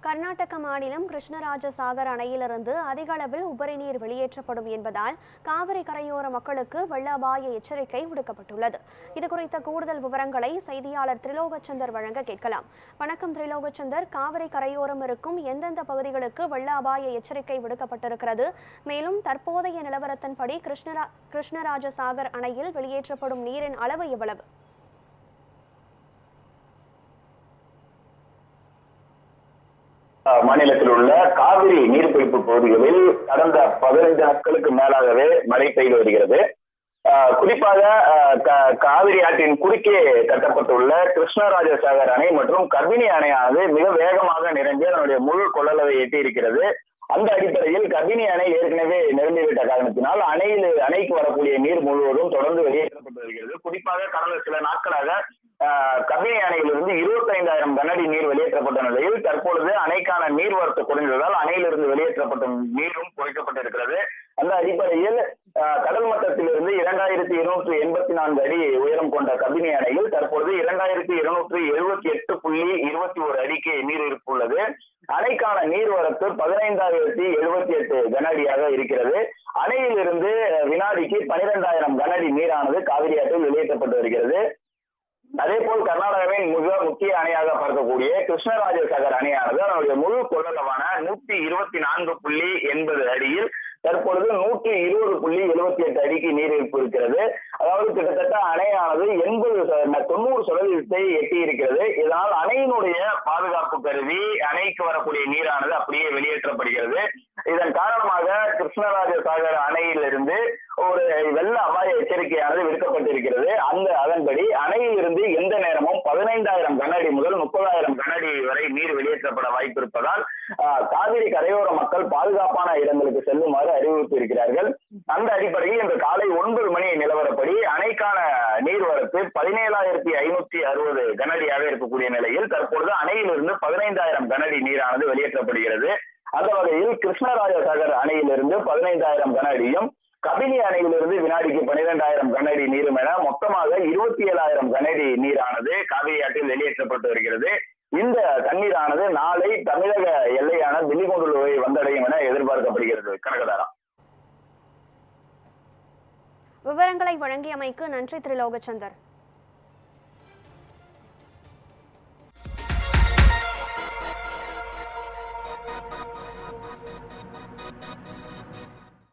கர்நாடக மாநிலம் கிருஷ்ணராஜசாகர் அணையிலிருந்து அதிக அளவில் உபரி நீர் வெளியேற்றப்படும் என்பதால் காவிரி கரையோர மக்களுக்கு வெள்ள அபாய எச்சரிக்கை விடுக்கப்பட்டுள்ளது. இதுகுறித்த கூடுதல் விவரங்களை செய்தியாளர் திரிலோகச்சந்தர் வழங்க கேட்கலாம். வணக்கம் திரிலோகச்சந்தர், காவிரி கரையோரம் இருக்கும் எந்தெந்த பகுதிகளுக்கு வெள்ள அபாய எச்சரிக்கை விடுக்கப்பட்டிருக்கிறது? மேலும் தற்போதைய நிலவரத்தின்படி கிருஷ்ணராஜசாகர் அணையில் வெளியேற்றப்படும் நீரின் அளவு எவ்வளவு? மாநிலத்தில் உள்ள காவிரி நீர்பிடிப்பு பகுதிகளில் கடந்த 15 நாட்களுக்கு மேலாகவே மழை பெய்து வருகிறது. குறிப்பாக காவிரி ஆற்றின் குறுக்கே கட்டப்பட்டுள்ள கிருஷ்ணராஜசாகர் அணை மற்றும் கபினி அணையானது மிக வேகமாக நிரம்பி அதனுடைய முழு கொள்ளளவை எட்டி இருக்கிறது. அந்த அடிப்படையில் கபினி அணை ஏற்கனவே நிரம்பிவிட்ட காரணத்தினால் அணைக்கு வரக்கூடிய நீர் முழுவதும் தொடர்ந்து வெளியேற்றப்பட்டு வருகிறது. குறிப்பாக கடந்த சில நாட்களாக கபினி அணையிலிருந்து 25,000 கனஅடி நீர் வெளியேற்றப்பட்ட நிலையில் தற்பொழுது அணைக்கான நீர்வரத்து குறைந்ததால் அணையிலிருந்து வெளியேற்றப்பட்ட நீரும் குறைக்கப்பட்டிருக்கிறது. அந்த அடிப்படையில் கடல் மட்டத்திலிருந்து 2284 அடி உயரம் கொண்ட கபினி அணையில் தற்பொழுது 2278.21 அடிக்கு நீர் இருப்பு உள்ளது. அணைக்கான நீர்வரத்து 15,078 கனஅடியாக இருக்கிறது. அணையிலிருந்து வினாடிக்கு 12,000 கனஅடி நீரானது காவிரி ஆற்றில் வெளியேற்றப்பட்டு வருகிறது. அதே போல் கர்நாடகாவின் மிக முக்கிய அணையாக பார்க்கக்கூடிய கிருஷ்ணராஜசாகர் அணையானது அதனுடைய முழு கொள்ளளவான 124.80 அடியில் தற்பொழுது 120.78 அடிக்கு நீர் இருப்பு இருக்கிறது. அதாவது கிட்டத்தட்ட அணையானது 90% எட்டி இருக்கிறது. இதனால் அணையினுடைய பாதுகாப்பு கருதி அணைக்கு வரக்கூடிய நீரானது அப்படியே வெளியேற்றப்படுகிறது. இதன் காரணமாக கிருஷ்ணராஜசாகர் அணையிலிருந்து ஒரு வெள்ள அபாய எச்சரிக்கையானது விடுக்கப்பட்டிருக்கிறது. அதன்படி அணையிலிருந்து எந்த நேரமும் 15,000 கனஅடி முதல் 30,000 கனஅடி வரை நீர் வெளியேற்றப்பட வாய்ப்பு இருப்பதால் காவிரி கரையோர மக்கள் பாதுகாப்பான இடங்களுக்கு செல்லுமாறு அறிவுறுத்தி இருக்கிறார்கள். அந்த அடிப்படையில் இன்று காலை 9 மணி நிலவரப்படி அணைக்கான நீர்வரத்து 17,560 கனஅடியாக இருக்கக்கூடிய நிலையில் தற்பொழுது அணையிலிருந்து 15,000 கனஅடி நீரானது வெளியேற்றப்படுகிறது. அந்த வகையில் கிருஷ்ணராஜசாகர் அணையிலிருந்து 15,000 கனஅடியும் கபினி அணையிலிருந்து வினாடிக்கு 12,000 கனஅடி நீரும் என மொத்தமாக 27,000 கனஅடி நீரானது காவிரி ஆற்றில் வெளியேற்றப்பட்டு வருகிறது. இந்த தண்ணீரானது நாளை தமிழக எல்லையான பில்லிகுண்டுலுவை வந்தடையும் என எதிர்பார்க்கப்படுகிறது. கனகதாரா, விவரங்களை வழங்கியமைக்கு நன்றி திரிலோகச்சந்தர்.